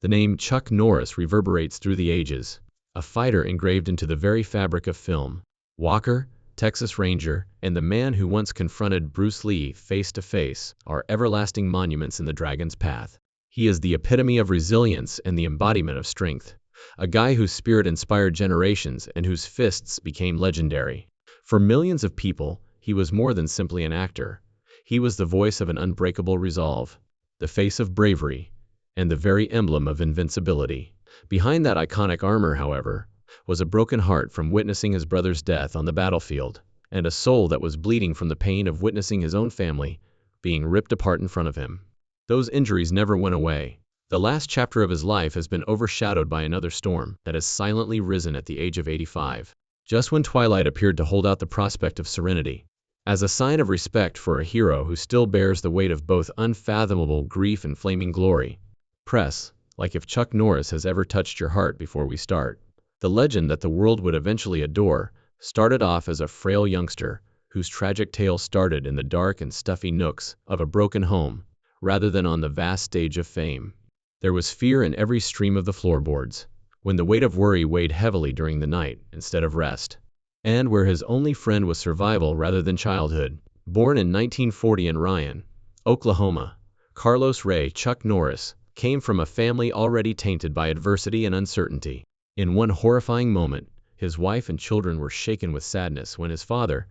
The name Chuck Norris reverberates through the ages, a fighter engraved into the very fabric of film. Walker, Texas Ranger, and the man who once confronted Bruce Lee face to face are everlasting monuments in the Dragon's path. He is the epitome of resilience and the embodiment of strength, a guy whose spirit inspired generations and whose fists became legendary. For millions of people, he was more than simply an actor. He was the voice of an unbreakable resolve, the face of bravery, and the very emblem of invincibility. Behind that iconic armor, however, was a broken heart from witnessing his brother's death on the battlefield, and a soul that was bleeding from the pain of witnessing his own family being ripped apart in front of him. Those injuries never went away. The last chapter of his life has been overshadowed by another storm that has silently risen at the age of 85, just when twilight appeared to hold out the prospect of serenity. As a sign of respect for a hero who still bears the weight of both unfathomable grief and flaming glory, press, like if Chuck Norris has ever touched your heart before we start. The legend that the world would eventually adore started off as a frail youngster whose tragic tale started in the dark and stuffy nooks of a broken home, rather than on the vast stage of fame. There was fear in every stream of the floorboards, when the weight of worry weighed heavily during the night instead of rest, and where his only friend was survival rather than childhood. Born in 1940 in Ryan, Oklahoma, Carlos Ray Chuck Norris came from a family already tainted by adversity and uncertainty. In one horrifying moment, his wife and children were shaken with sadness when his father,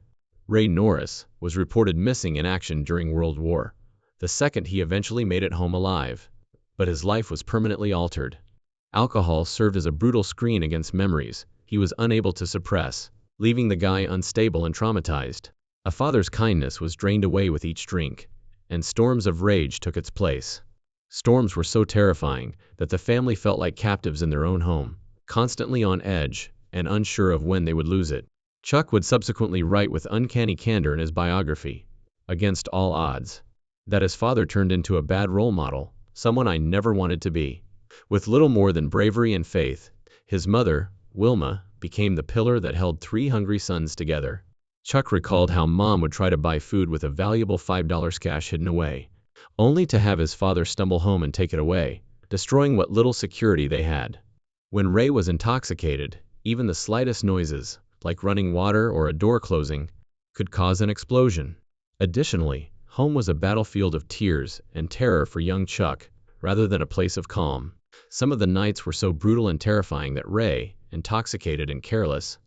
Ray Norris, was reported missing in action during World War. The second he eventually made it home alive, but his life was permanently altered. Alcohol served as a brutal screen against memories he was unable to suppress, leaving the guy unstable and traumatized. A father's kindness was drained away with each drink, and storms of rage took its place. Storms were so terrifying that the family felt like captives in their own home, constantly on edge and unsure of when they would lose it. Chuck would subsequently write with uncanny candor in his biography, "Against all odds," that his father turned into a bad role model, someone I never wanted to be. With little more than bravery and faith, his mother, Wilma, became the pillar that held three hungry sons together. Chuck recalled how Mom would try to buy food with a valuable $5 cash hidden away, only to have his father stumble home and take it away, destroying what little security they had. When Ray was intoxicated, even the slightest noises, like running water or a door closing, could cause an explosion. Additionally, home was a battlefield of tears and terror for young Chuck, rather than a place of calm. Some of the nights were so brutal and terrifying that Ray, intoxicated and careless,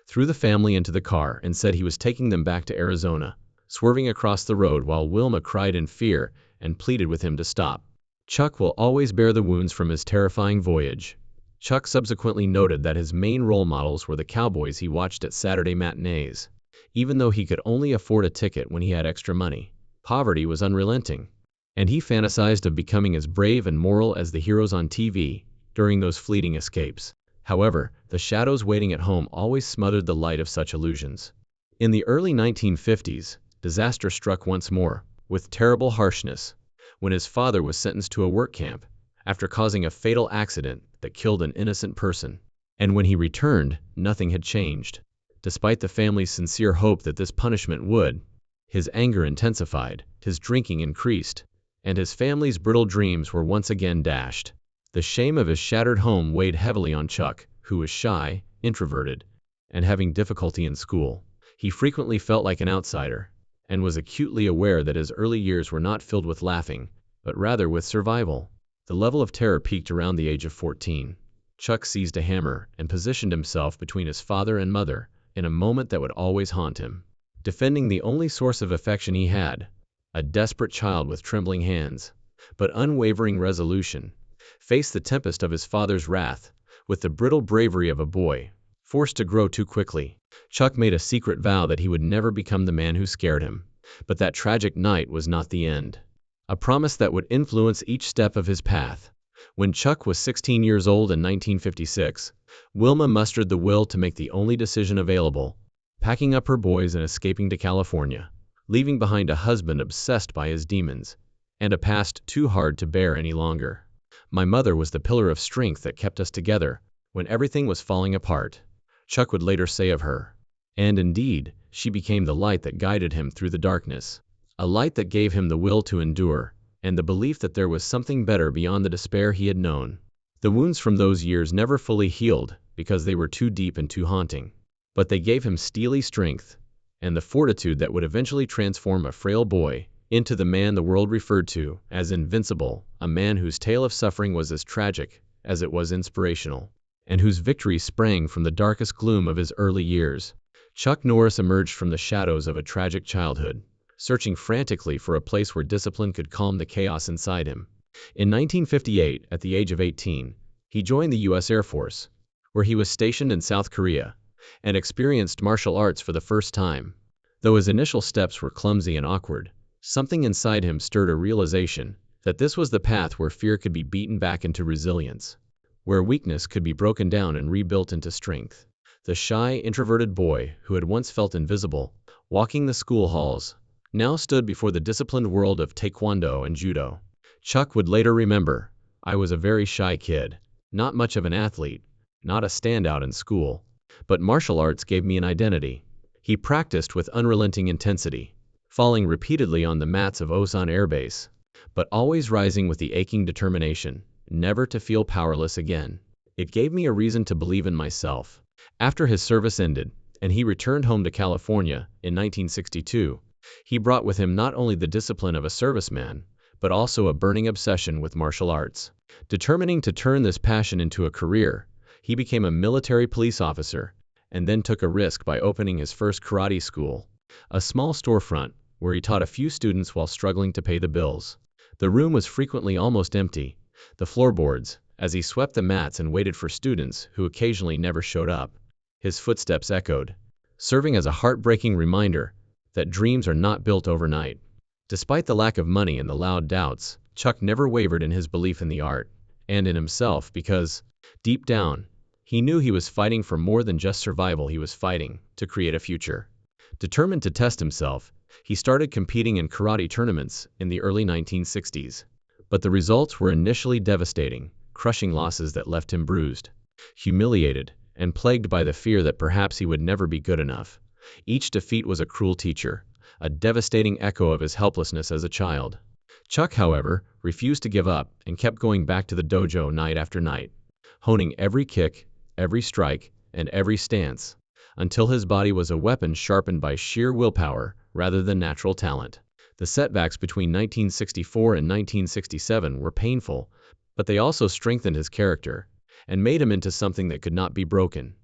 threw the family into the car and said he was taking them back to Arizona, swerving across the road while Wilma cried in fear and pleaded with him to stop. Chuck will always bear the wounds from his terrifying voyage. Chuck subsequently noted that his main role models were the cowboys he watched at Saturday matinees. Even though he could only afford a ticket when he had extra money, poverty was unrelenting, and he fantasized of becoming as brave and moral as the heroes on TV during those fleeting escapes. However, the shadows waiting at home always smothered the light of such illusions. In the early 1950s, disaster struck once more, with terrible harshness, when his father was sentenced to a work camp after causing a fatal accident that killed an innocent person. And when he returned, nothing had changed. Despite the family's sincere hope that this punishment would, his anger intensified, his drinking increased, and his family's brittle dreams were once again dashed. The shame of his shattered home weighed heavily on Chuck, who was shy, introverted, and having difficulty in school. He frequently felt like an outsider, and was acutely aware that his early years were not filled with laughing, but rather with survival. The level of terror peaked around the age of 14. Chuck seized a hammer and positioned himself between his father and mother in a moment that would always haunt him. Defending the only source of affection he had, a desperate child with trembling hands, but unwavering resolution, faced the tempest of his father's wrath with the brittle bravery of a boy forced to grow too quickly. Chuck made a secret vow that he would never become the man who scared him. But that tragic night was not the end. A promise that would influence each step of his path. When Chuck was 16 years old in 1956, Wilma mustered the will to make the only decision available, packing up her boys and escaping to California, leaving behind a husband obsessed by his demons, and a past too hard to bear any longer. "My mother was the pillar of strength that kept us together when everything was falling apart," Chuck would later say of her. And indeed, she became the light that guided him through the darkness. A light that gave him the will to endure, and the belief that there was something better beyond the despair he had known. The wounds from those years never fully healed because they were too deep and too haunting. But they gave him steely strength and the fortitude that would eventually transform a frail boy into the man the world referred to as invincible, a man whose tale of suffering was as tragic as it was inspirational, and whose victory sprang from the darkest gloom of his early years. Chuck Norris emerged from the shadows of a tragic childhood, searching frantically for a place where discipline could calm the chaos inside him. In 1958, at the age of 18, he joined the U.S. Air Force, where he was stationed in South Korea, and experienced martial arts for the first time. Though his initial steps were clumsy and awkward, something inside him stirred a realization that this was the path where fear could be beaten back into resilience, where weakness could be broken down and rebuilt into strength. The shy, introverted boy who had once felt invisible, walking the school halls, now stood before the disciplined world of taekwondo and judo. Chuck would later remember, "I was a very shy kid, not much of an athlete, not a standout in school, but martial arts gave me an identity." He practiced with unrelenting intensity, falling repeatedly on the mats of Osan Air Base, but always rising with the aching determination never to feel powerless again. "It gave me a reason to believe in myself." After his service ended, and he returned home to California in 1962, he brought with him not only the discipline of a serviceman, but also a burning obsession with martial arts. Determining to turn this passion into a career, he became a military police officer, and then took a risk by opening his first karate school, a small storefront where he taught a few students while struggling to pay the bills. The room was frequently almost empty, the floorboards, as he swept the mats and waited for students who occasionally never showed up. His footsteps echoed, serving as a heartbreaking reminder that dreams are not built overnight. Despite the lack of money and the loud doubts, Chuck never wavered in his belief in the art and in himself because, deep down, he knew he was fighting for more than just survival. He was fighting to create a future. Determined to test himself, he started competing in karate tournaments in the early 1960s. But the results were initially devastating, crushing losses that left him bruised, humiliated, and plagued by the fear that perhaps he would never be good enough. Each defeat was a cruel teacher, a devastating echo of his helplessness as a child. Chuck, however, refused to give up and kept going back to the dojo night after night, honing every kick, every strike, and every stance, until his body was a weapon sharpened by sheer willpower rather than natural talent. The setbacks between 1964 and 1967 were painful, but they also strengthened his character and made him into something that could not be broken.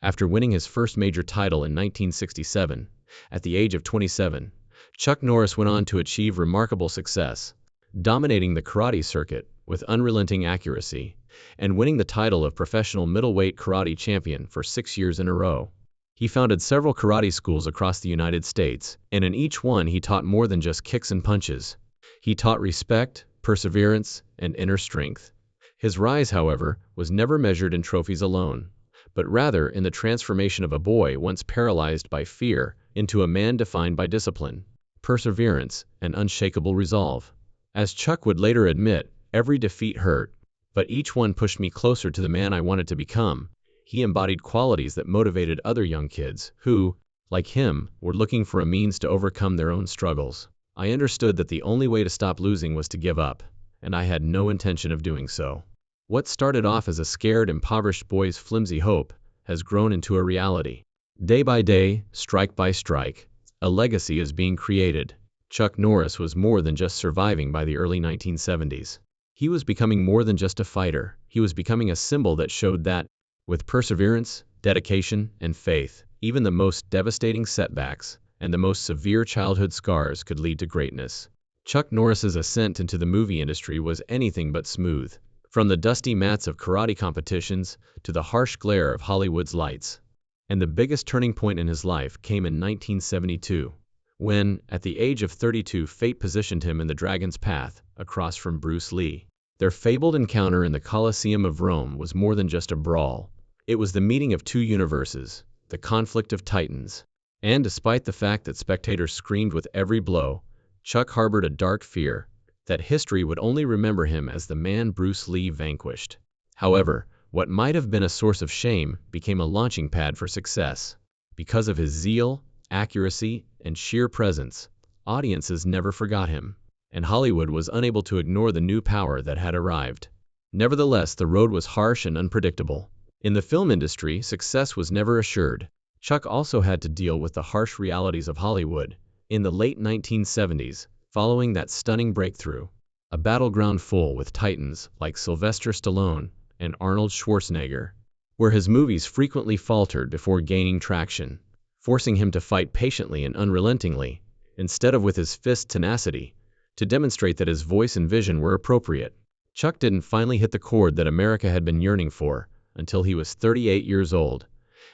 After winning his first major title in 1967, at the age of 27, Chuck Norris went on to achieve remarkable success, dominating the karate circuit with unrelenting accuracy and winning the title of professional middleweight karate champion for 6 years in a row. He founded several karate schools across the United States, and in each one he taught more than just kicks and punches. He taught respect, perseverance, and inner strength. His rise, however, was never measured in trophies alone, but rather in the transformation of a boy once paralyzed by fear into a man defined by discipline, perseverance, and unshakable resolve. As Chuck would later admit, every defeat hurt, but each one pushed me closer to the man I wanted to become. He embodied qualities that motivated other young kids who, like him, were looking for a means to overcome their own struggles. I understood that the only way to stop losing was to give up, and I had no intention of doing so. What started off as a scared, impoverished boy's flimsy hope has grown into a reality. Day by day, strike by strike, a legacy is being created. Chuck Norris was more than just surviving by the early 1970s. He was becoming more than just a fighter. He was becoming a symbol that showed that, with perseverance, dedication, and faith, even the most devastating setbacks and the most severe childhood scars could lead to greatness. Chuck Norris's ascent into the movie industry was anything but smooth. From the dusty mats of karate competitions to the harsh glare of Hollywood's lights. And the biggest turning point in his life came in 1972, when, at the age of 32, fate positioned him in the Dragon's Path, across from Bruce Lee. Their fabled encounter in the Colosseum of Rome was more than just a brawl. It was the meeting of two universes, the conflict of titans. And despite the fact that spectators screamed with every blow, Chuck harbored a dark fear that history would only remember him as the man Bruce Lee vanquished. However, what might have been a source of shame became a launching pad for success. Because of his zeal, accuracy, and sheer presence, audiences never forgot him, and Hollywood was unable to ignore the new power that had arrived. Nevertheless, the road was harsh and unpredictable. In the film industry, success was never assured. Chuck also had to deal with the harsh realities of Hollywood. In the late 1970s, following that stunning breakthrough, a battleground full with titans like Sylvester Stallone and Arnold Schwarzenegger, where his movies frequently faltered before gaining traction, forcing him to fight patiently and unrelentingly, instead of with his fist tenacity, to demonstrate that his voice and vision were appropriate. Chuck didn't finally hit the chord that America had been yearning for until he was 38 years old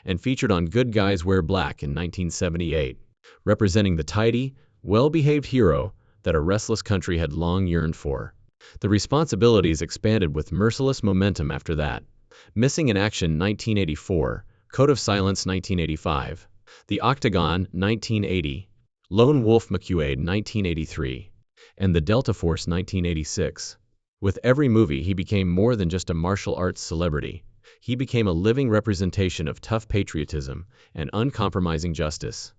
and featured on Good Guys Wear Black in 1978, representing the tidy, well-behaved hero that a restless country had long yearned for. The responsibilities expanded with merciless momentum after that. Missing in Action 1984, Code of Silence 1985, The Octagon 1980, Lone Wolf McQuade 1983, and The Delta Force 1986. With every movie, he became more than just a martial arts celebrity. He became a living representation of tough patriotism and uncompromising justice.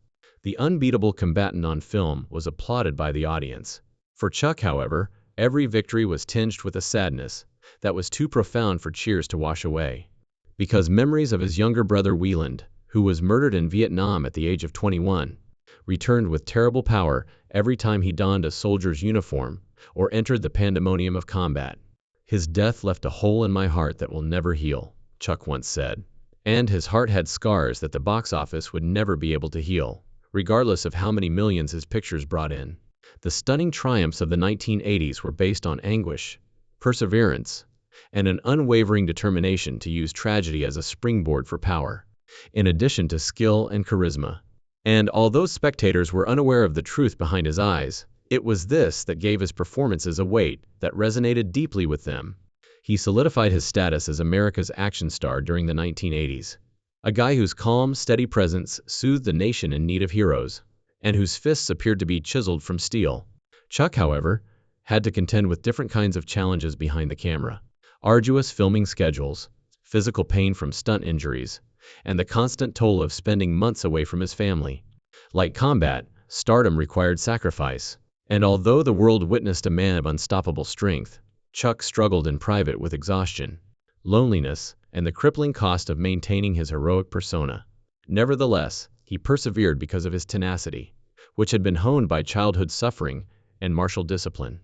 The unbeatable combatant on film was applauded by the audience. For Chuck, however, every victory was tinged with a sadness that was too profound for cheers to wash away. Because memories of his younger brother Wieland, who was murdered in Vietnam at the age of 21, returned with terrible power every time he donned a soldier's uniform or entered the pandemonium of combat. "His death left a hole in my heart that will never heal," Chuck once said. And his heart had scars that the box office would never be able to heal, regardless of how many millions his pictures brought in. The stunning triumphs of the 1980s were based on anguish, perseverance, and an unwavering determination to use tragedy as a springboard for power, in addition to skill and charisma. And although spectators were unaware of the truth behind his eyes, it was this that gave his performances a weight that resonated deeply with them. He solidified his status as America's action star during the 1980s. A guy whose calm, steady presence soothed the nation in need of heroes, and whose fists appeared to be chiseled from steel. Chuck, however, had to contend with different kinds of challenges behind the camera. Arduous filming schedules, physical pain from stunt injuries, and the constant toll of spending months away from his family. Like combat, stardom required sacrifice. And although the world witnessed a man of unstoppable strength, Chuck struggled in private with exhaustion, loneliness, and the crippling cost of maintaining his heroic persona. Nevertheless, he persevered because of his tenacity, which had been honed by childhood suffering and martial discipline.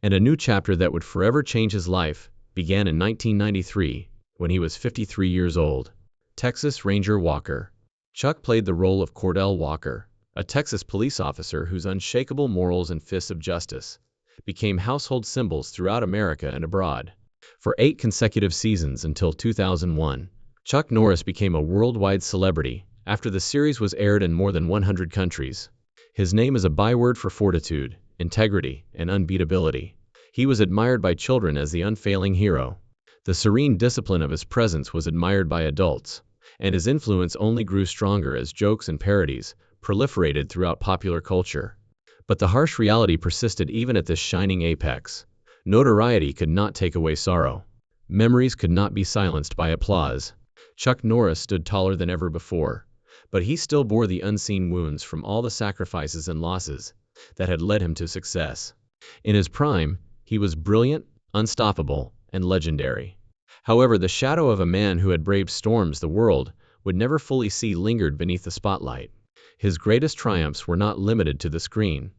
And a new chapter that would forever change his life began in 1993, when he was 53 years old. Texas Ranger Walker. Chuck played the role of Cordell Walker, a Texas police officer whose unshakable morals and fists of justice became household symbols throughout America and abroad. For 8 consecutive seasons until 2001, Chuck Norris became a worldwide celebrity after the series was aired in more than 100 countries. His name is a byword for fortitude, integrity, and unbeatability. He was admired by children as the unfailing hero. The serene discipline of his presence was admired by adults, and his influence only grew stronger as jokes and parodies proliferated throughout popular culture. But the harsh reality persisted even at this shining apex. Notoriety could not take away sorrow. Memories could not be silenced by applause. Chuck Norris stood taller than ever before, but he still bore the unseen wounds from all the sacrifices and losses that had led him to success. In his prime, he was brilliant, unstoppable, and legendary. However, the shadow of a man who had braved storms the world would never fully see lingered beneath the spotlight. His greatest triumphs were not limited to the screen.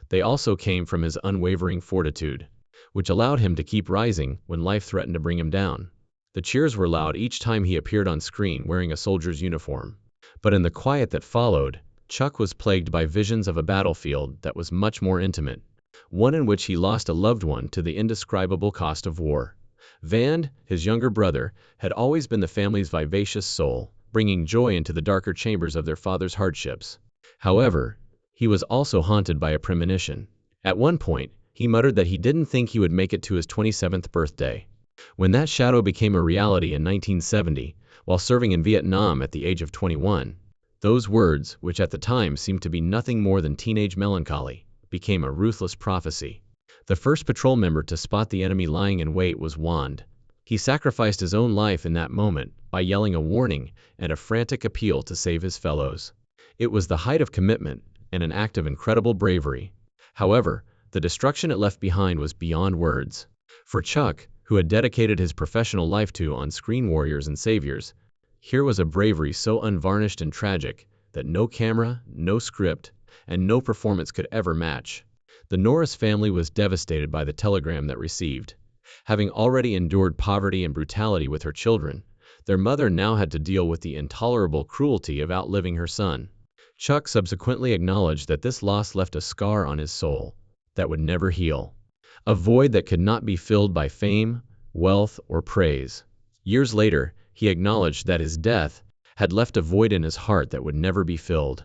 They also came from his unwavering fortitude, which allowed him to keep rising when life threatened to bring him down. The cheers were loud each time he appeared on screen wearing a soldier's uniform. But in the quiet that followed, Chuck was plagued by visions of a battlefield that was much more intimate, one in which he lost a loved one to the indescribable cost of war. Van, his younger brother, had always been the family's vivacious soul, bringing joy into the darker chambers of their father's hardships. However, he was also haunted by a premonition. At one point, he muttered that he didn't think he would make it to his 27th birthday. When that shadow became a reality in 1970, while serving in Vietnam at the age of 21, those words, which at the time seemed to be nothing more than teenage melancholy, became a ruthless prophecy. The first patrol member to spot the enemy lying in wait was Wand. He sacrificed his own life in that moment by yelling a warning and a frantic appeal to save his fellows. It was the height of commitment and an act of incredible bravery. However, the destruction it left behind was beyond words. For Chuck, who had dedicated his professional life to on-screen warriors and saviors. Here was a bravery so unvarnished and tragic that no camera, no script, and no performance could ever match. The Norris family was devastated by the telegram that received. Having already endured poverty and brutality with her children, their mother now had to deal with the intolerable cruelty of outliving her son. Chuck subsequently acknowledged that this loss left a scar on his soul that would never heal, a void that could not be filled by fame, wealth, or praise. Years later, he acknowledged that his death had left a void in his heart that would never be filled.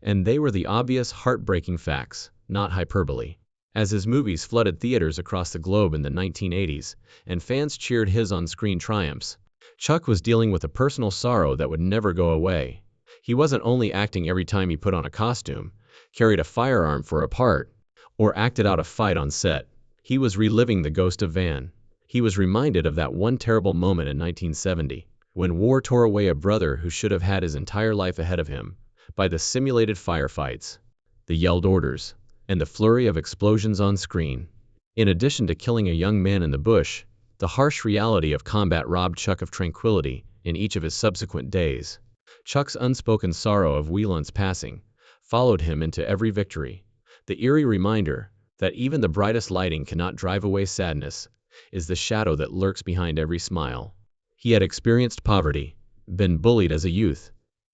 And they were the obvious, heartbreaking facts, not hyperbole. As his movies flooded theaters across the globe in the 1980s, and fans cheered his on-screen triumphs, Chuck was dealing with a personal sorrow that would never go away. He wasn't only acting every time he put on a costume, carried a firearm for a part, or acted out a fight on set. He was reliving the ghost of Van. He was reminded of that one terrible moment in 1970, when war tore away a brother who should have had his entire life ahead of him, by the simulated firefights, the yelled orders, and the flurry of explosions on screen. In addition to killing a young man in the bush, the harsh reality of combat robbed Chuck of tranquility in each of his subsequent days. Chuck's unspoken sorrow of Wieland's passing followed him into every victory. The eerie reminder that even the brightest lighting cannot drive away sadness is the shadow that lurks behind every smile. He had experienced poverty, been bullied as a youth,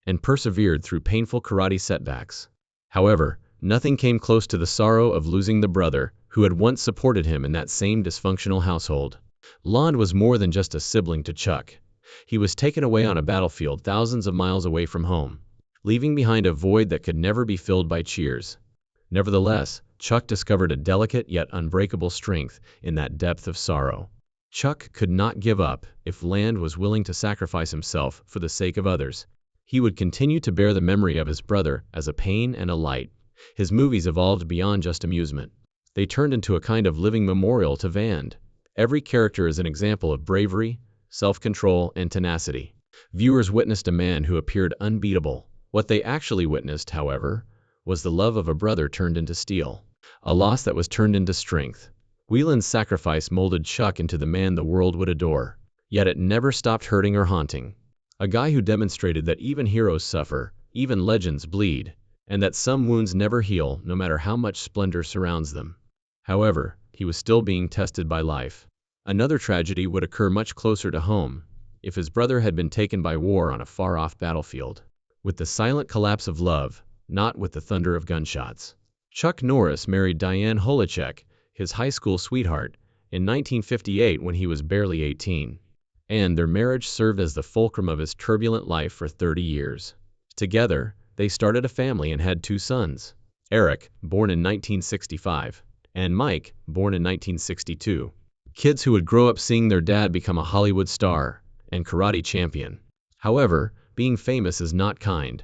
and persevered through painful karate setbacks. However, nothing came close to the sorrow of losing the brother who had once supported him in that same dysfunctional household. Wieland was more than just a sibling to Chuck. He was taken away on a battlefield thousands of miles away from home, leaving behind a void that could never be filled by cheers. Nevertheless, Chuck discovered a delicate yet unbreakable strength in that depth of sorrow. Chuck could not give up if Wieland was willing to sacrifice himself for the sake of others. He would continue to bear the memory of his brother as a pain and a light. His movies evolved beyond just amusement. They turned into a kind of living memorial to Van. Every character is an example of bravery, self-control, and tenacity. Viewers witnessed a man who appeared unbeatable. What they actually witnessed, however, was the love of a brother turned into steel, a loss that was turned into strength. Wieland's sacrifice molded Chuck into the man the world would adore, yet it never stopped hurting or haunting. A guy who demonstrated that even heroes suffer, even legends bleed, and that some wounds never heal no matter how much splendor surrounds them. However, he was still being tested by life. Another tragedy would occur much closer to home, if his brother had been taken by war on a far-off battlefield. With the silent collapse of love, not with the thunder of gunshots. Chuck Norris married Diane Holicek, his high school sweetheart, in 1958 when he was barely 18. And their marriage served as the fulcrum of his turbulent life for 30 years. Together, they started a family and had 2 sons, Eric, born in 1965, and Mike, born in 1962. Kids who would grow up seeing their dad become a Hollywood star and karate champion. However, being famous is not kind,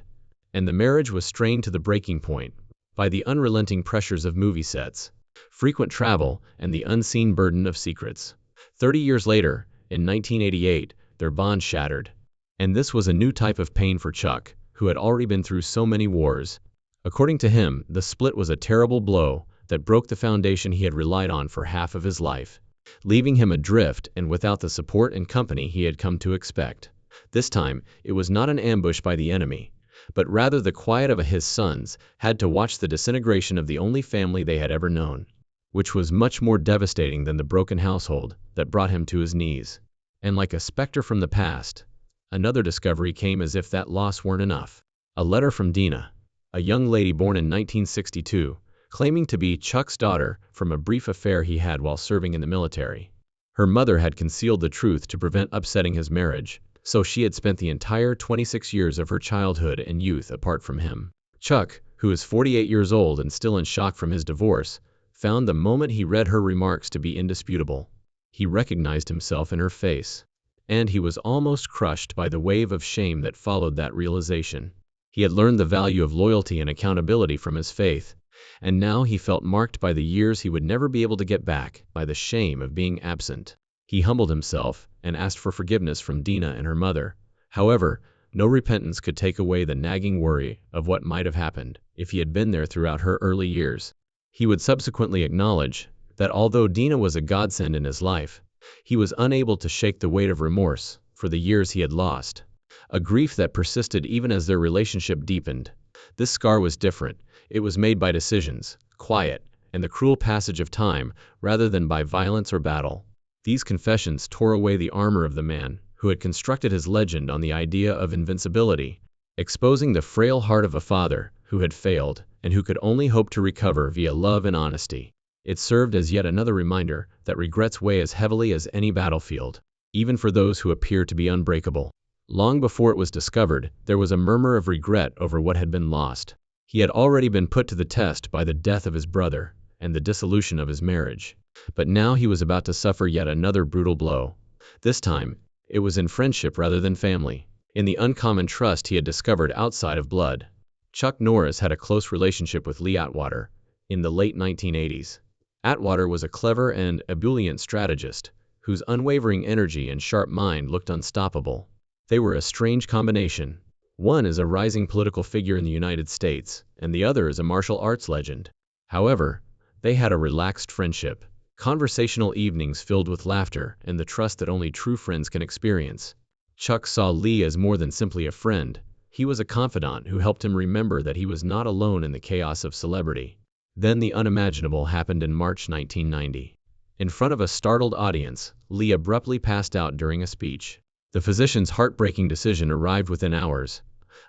and the marriage was strained to the breaking point by the unrelenting pressures of movie sets, frequent travel, and the unseen burden of secrets. 30 years later, in 1988, their bond shattered. And this was a new type of pain for Chuck, who had already been through so many wars. According to him, the split was a terrible blow that broke the foundation he had relied on for half of his life, leaving him adrift and without the support and company he had come to expect. This time, it was not an ambush by the enemy, but rather the quiet of his sons had to watch the disintegration of the only family they had ever known, which was much more devastating than the broken household that brought him to his knees. And like a specter from the past, another discovery came as if that loss weren't enough. A letter from Dina, a young lady born in 1962, claiming to be Chuck's daughter from a brief affair he had while serving in the military. Her mother had concealed the truth to prevent upsetting his marriage, so she had spent the entire 26 years of her childhood and youth apart from him. Chuck, who is 48 years old and still in shock from his divorce, found the moment he read her remarks to be indisputable. He recognized himself in her face, and he was almost crushed by the wave of shame that followed that realization. He had learned the value of loyalty and accountability from his faith, and now he felt marked by the years he would never be able to get back, by the shame of being absent. He humbled himself and asked for forgiveness from Dina and her mother. However, no repentance could take away the nagging worry of what might have happened if he had been there throughout her early years. He would subsequently acknowledge that although Dina was a godsend in his life, He was unable to shake the weight of remorse for the years he had lost, a grief that persisted even as their relationship deepened. This scar was different. It was made by decisions, quiet, and the cruel passage of time, rather than by violence or battle. These confessions tore away the armor of the man who had constructed his legend on the idea of invincibility, exposing the frail heart of a father who had failed and who could only hope to recover via love and honesty. It served as yet another reminder that regrets weigh as heavily as any battlefield, even for those who appear to be unbreakable. Long before it was discovered, there was a murmur of regret over what had been lost. He had already been put to the test by the death of his brother and the dissolution of his marriage. But now he was about to suffer yet another brutal blow. This time, it was in friendship rather than family, in the uncommon trust he had discovered outside of blood. Chuck Norris had a close relationship with Lee Atwater in the late 1980s. Atwater was a clever and ebullient strategist whose unwavering energy and sharp mind looked unstoppable. They were a strange combination. One is a rising political figure in the United States, and the other is a martial arts legend. However, they had a relaxed friendship, conversational evenings filled with laughter and the trust that only true friends can experience. Chuck saw Lee as more than simply a friend. He was a confidant who helped him remember that he was not alone in the chaos of celebrity. Then the unimaginable happened in March 1990. In front of a startled audience, Lee abruptly passed out during a speech. The physician's heartbreaking decision arrived within hours.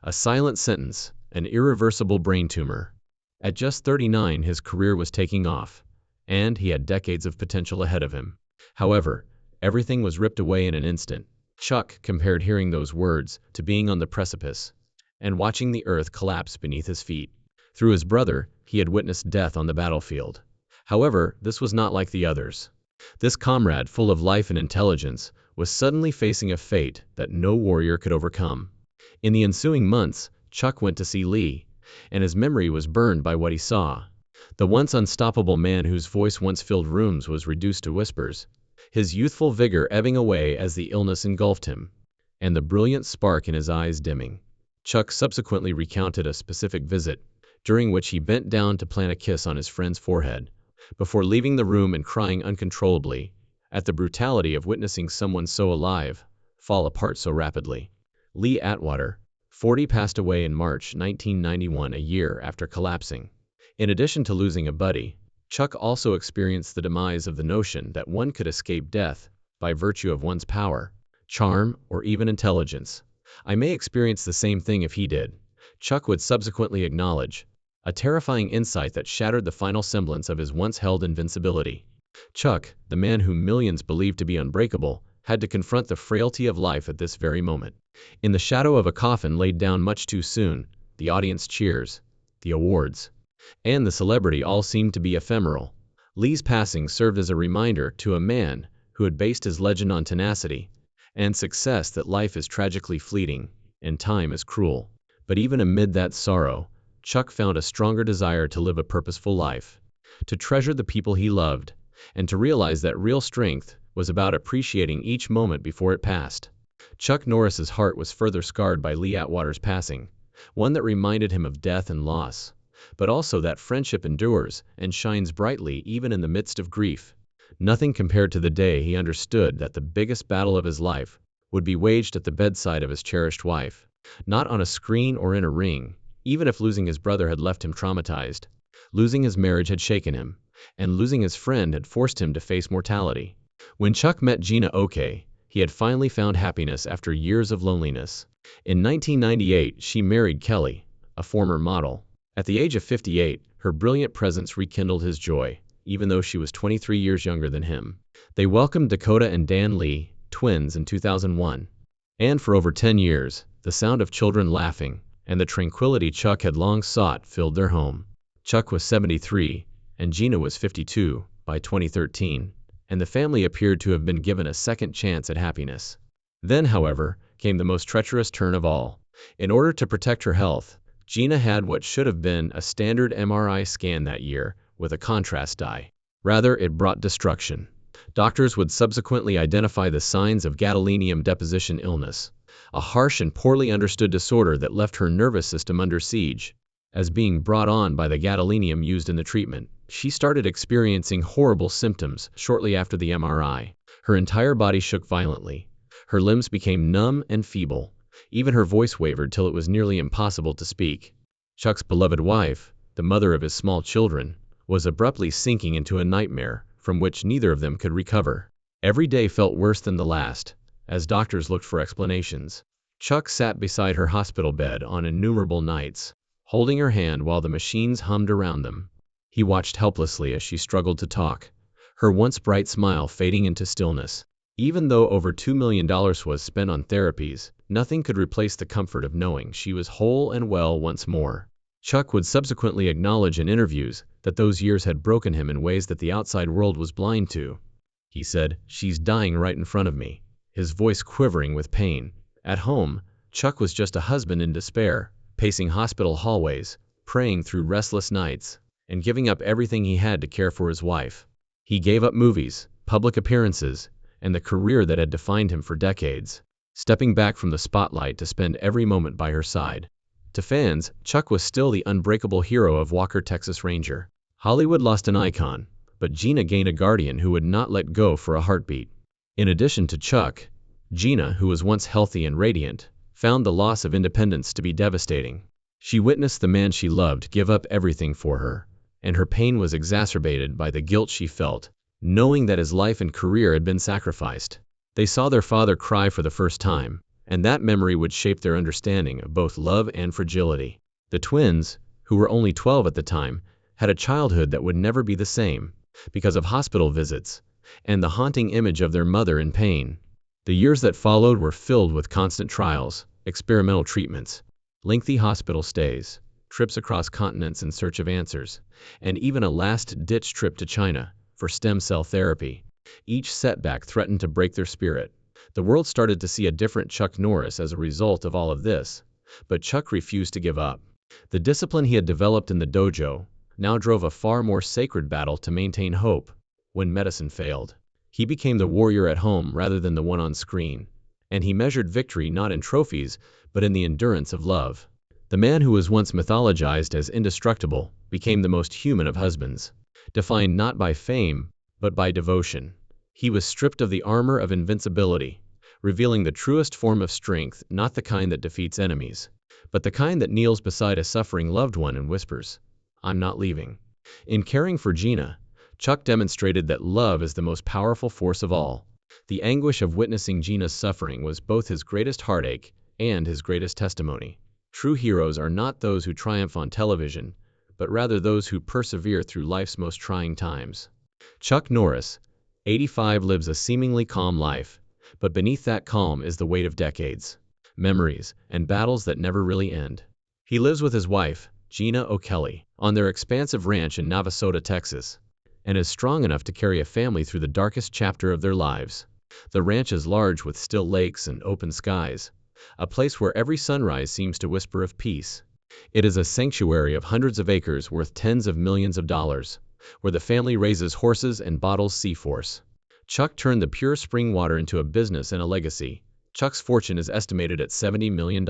A silent sentence, an irreversible brain tumor. At just 39, his career was taking off, and he had decades of potential ahead of him. However, everything was ripped away in an instant. Chuck compared hearing those words to being on the precipice and watching the earth collapse beneath his feet. Through his brother, he had witnessed death on the battlefield. However, this was not like the others. This comrade, full of life and intelligence, was suddenly facing a fate that no warrior could overcome. In the ensuing months, Chuck went to see Lee, and his memory was burned by what he saw. The once unstoppable man whose voice once filled rooms was reduced to whispers, his youthful vigor ebbing away as the illness engulfed him, and the brilliant spark in his eyes dimming. Chuck subsequently recounted a specific visit, during which he bent down to plant a kiss on his friend's forehead, before leaving the room and crying uncontrollably at the brutality of witnessing someone so alive fall apart so rapidly. Lee Atwater, 40, passed away in March 1991, a year after collapsing. In addition to losing a buddy, Chuck also experienced the demise of the notion that one could escape death by virtue of one's power, charm, or even intelligence. "I may experience the same thing if he did," Chuck would subsequently acknowledge, a terrifying insight that shattered the final semblance of his once-held invincibility. Chuck, the man whom millions believed to be unbreakable, had to confront the frailty of life at this very moment. In the shadow of a coffin laid down much too soon, the audience cheers, the awards, and the celebrity all seemed to be ephemeral. Lee's passing served as a reminder to a man who had based his legend on tenacity and success that life is tragically fleeting and time is cruel. But even amid that sorrow, Chuck found a stronger desire to live a purposeful life, to treasure the people he loved, and to realize that real strength was about appreciating each moment before it passed. Chuck Norris's heart was further scarred by Lee Atwater's passing, one that reminded him of death and loss, but also that friendship endures and shines brightly even in the midst of grief. Nothing compared to the day he understood that the biggest battle of his life would be waged at the bedside of his cherished wife, not on a screen or in a ring. Even if losing his brother had left him traumatized, losing his marriage had shaken him, and losing his friend had forced him to face mortality. When Chuck met Gina Oke, he had finally found happiness after years of loneliness. In 1998, she married Kelly, a former model. At the age of 58, her brilliant presence rekindled his joy, even though she was 23 years younger than him. They welcomed Dakota and Dan Lee, twins, in 2001. And for over 10 years, the sound of children laughing and the tranquility Chuck had long sought filled their home. Chuck was 73, and Gina was 52, by 2013, and the family appeared to have been given a second chance at happiness. Then, however, came the most treacherous turn of all. In order to protect her health, Gina had what should have been a standard MRI scan that year with a contrast dye. Rather, it brought destruction. Doctors would subsequently identify the signs of gadolinium deposition illness, a harsh and poorly understood disorder that left her nervous system under siege. As being brought on by the gadolinium used in the treatment, she started experiencing horrible symptoms shortly after the MRI. Her entire body shook violently. Her limbs became numb and feeble. Even her voice wavered till it was nearly impossible to speak. Chuck's beloved wife, the mother of his small children, was abruptly sinking into a nightmare from which neither of them could recover. Every day felt worse than the last, as doctors looked for explanations. Chuck sat beside her hospital bed on innumerable nights, holding her hand while the machines hummed around them. He watched helplessly as she struggled to talk, her once bright smile fading into stillness. Even though over $2 million was spent on therapies, nothing could replace the comfort of knowing she was whole and well once more. Chuck would subsequently acknowledge in interviews that those years had broken him in ways that the outside world was blind to. He said, "She's dying right in front of me," his voice quivering with pain. At home, Chuck was just a husband in despair, pacing hospital hallways, praying through restless nights, and giving up everything he had to care for his wife. He gave up movies, public appearances, and the career that had defined him for decades, stepping back from the spotlight to spend every moment by her side. To fans, Chuck was still the unbreakable hero of Walker, Texas Ranger. Hollywood lost an icon, but Gina gained a guardian who would not let go for a heartbeat. In addition to Chuck, Gina, who was once healthy and radiant, found the loss of independence to be devastating. She witnessed the man she loved give up everything for her, and her pain was exacerbated by the guilt she felt, knowing that his life and career had been sacrificed. They saw their father cry for the first time, and that memory would shape their understanding of both love and fragility. The twins, who were only 12 at the time, had a childhood that would never be the same, because of hospital visits, and the haunting image of their mother in pain. The years that followed were filled with constant trials, experimental treatments, lengthy hospital stays, trips across continents in search of answers, and even a last-ditch trip to China for stem cell therapy. Each setback threatened to break their spirit. The world started to see a different Chuck Norris as a result of all of this, but Chuck refused to give up. The discipline he had developed in the dojo now drove a far more sacred battle to maintain hope when medicine failed. He became the warrior at home rather than the one on screen, and he measured victory not in trophies, but in the endurance of love. The man who was once mythologized as indestructible became the most human of husbands, defined not by fame, but by devotion. He was stripped of the armor of invincibility, revealing the truest form of strength, not the kind that defeats enemies, but the kind that kneels beside a suffering loved one and whispers, "I'm not leaving." In caring for Gina, Chuck demonstrated that love is the most powerful force of all. The anguish of witnessing Gina's suffering was both his greatest heartache and his greatest testimony. True heroes are not those who triumph on television, but rather those who persevere through life's most trying times. Chuck Norris, 85, lives a seemingly calm life, but beneath that calm is the weight of decades, memories, and battles that never really end. He lives with his wife, Gina O'Kelly, on their expansive ranch in Navasota, Texas, and is strong enough to carry a family through the darkest chapter of their lives. The ranch is large with still lakes and open skies, a place where every sunrise seems to whisper of peace. It is a sanctuary of hundreds of acres worth tens of millions of dollars, where the family raises horses and bottles Sea-Force. Chuck turned the pure spring water into a business and a legacy. Chuck's fortune is estimated at $70 million,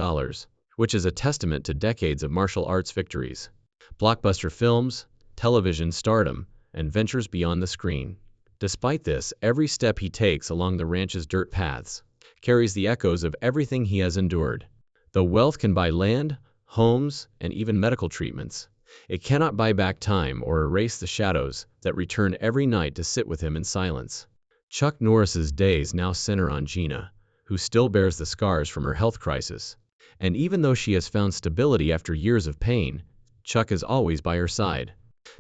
which is a testament to decades of martial arts victories, blockbuster films, television stardom, and ventures beyond the screen. Despite this, every step he takes along the ranch's dirt paths carries the echoes of everything he has endured. Though wealth can buy land, homes, and even medical treatments, it cannot buy back time or erase the shadows that return every night to sit with him in silence. Chuck Norris's days now center on Gina, who still bears the scars from her health crisis. And even though she has found stability after years of pain, Chuck is always by her side,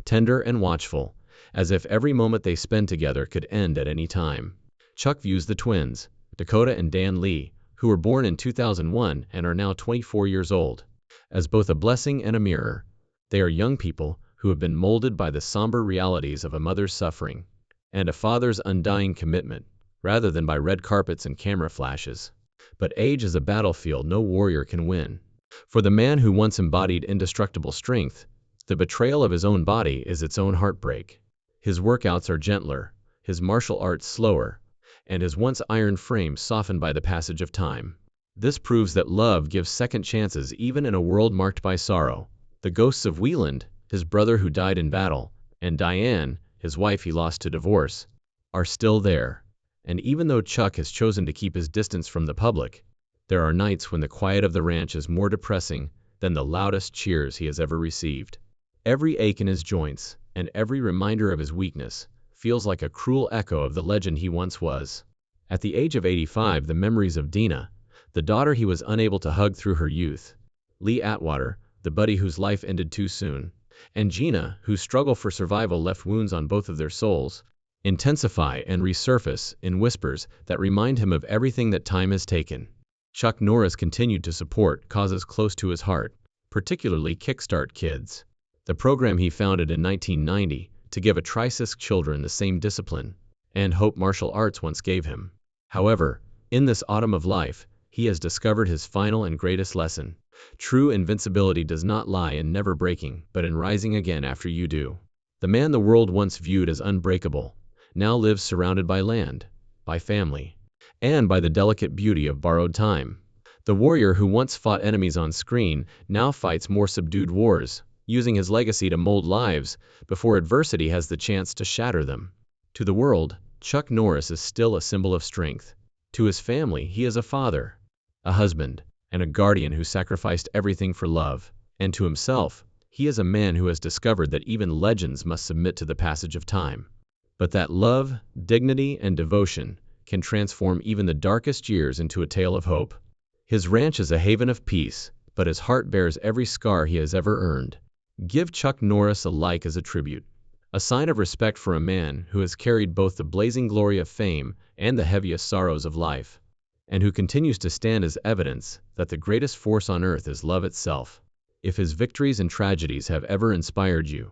tender and watchful, as if every moment they spend together could end at any time. Chuck views the twins, Dakota and Dan Lee, who were born in 2001 and are now 24 years old, as both a blessing and a mirror. They are young people who have been molded by the somber realities of a mother's suffering and a father's undying commitment, rather than by red carpets and camera flashes. But age is a battlefield no warrior can win. For the man who once embodied indestructible strength, the betrayal of his own body is its own heartbreak. His workouts are gentler, his martial arts slower, and his once iron frame softened by the passage of time. This proves that love gives second chances even in a world marked by sorrow. The ghosts of Wieland, his brother who died in battle, and Diane, his wife he lost to divorce, are still there, And even though Chuck has chosen to keep his distance from the public, there are nights when the quiet of the ranch is more depressing than the loudest cheers he has ever received. Every ache in his joints, and every reminder of his weakness, feels like a cruel echo of the legend he once was. At the age of 85, the memories of Dina, the daughter he was unable to hug through her youth, Lee Atwater, the buddy whose life ended too soon, and Gina, whose struggle for survival left wounds on both of their souls, intensify and resurface in whispers that remind him of everything that time has taken. Chuck Norris continued to support causes close to his heart, particularly Kickstart Kids, the program he founded in 1990 to give at-risk children the same discipline and hope martial arts once gave him. However, in this autumn of life, he has discovered his final and greatest lesson. True invincibility does not lie in never breaking, but in rising again after you do. The man the world once viewed as unbreakable now lives surrounded by land, by family, and by the delicate beauty of borrowed time. The warrior who once fought enemies on screen now fights more subdued wars, using his legacy to mold lives before adversity has the chance to shatter them. To the world, Chuck Norris is still a symbol of strength. To his family, he is a father, a husband, and a guardian who sacrificed everything for love. And to himself, he is a man who has discovered that even legends must submit to the passage of time, but that love, dignity, and devotion can transform even the darkest years into a tale of hope. His ranch is a haven of peace, but his heart bears every scar he has ever earned. Give Chuck Norris a like as a tribute, a sign of respect for a man who has carried both the blazing glory of fame and the heaviest sorrows of life, and who continues to stand as evidence that the greatest force on earth is love itself. If his victories and tragedies have ever inspired you,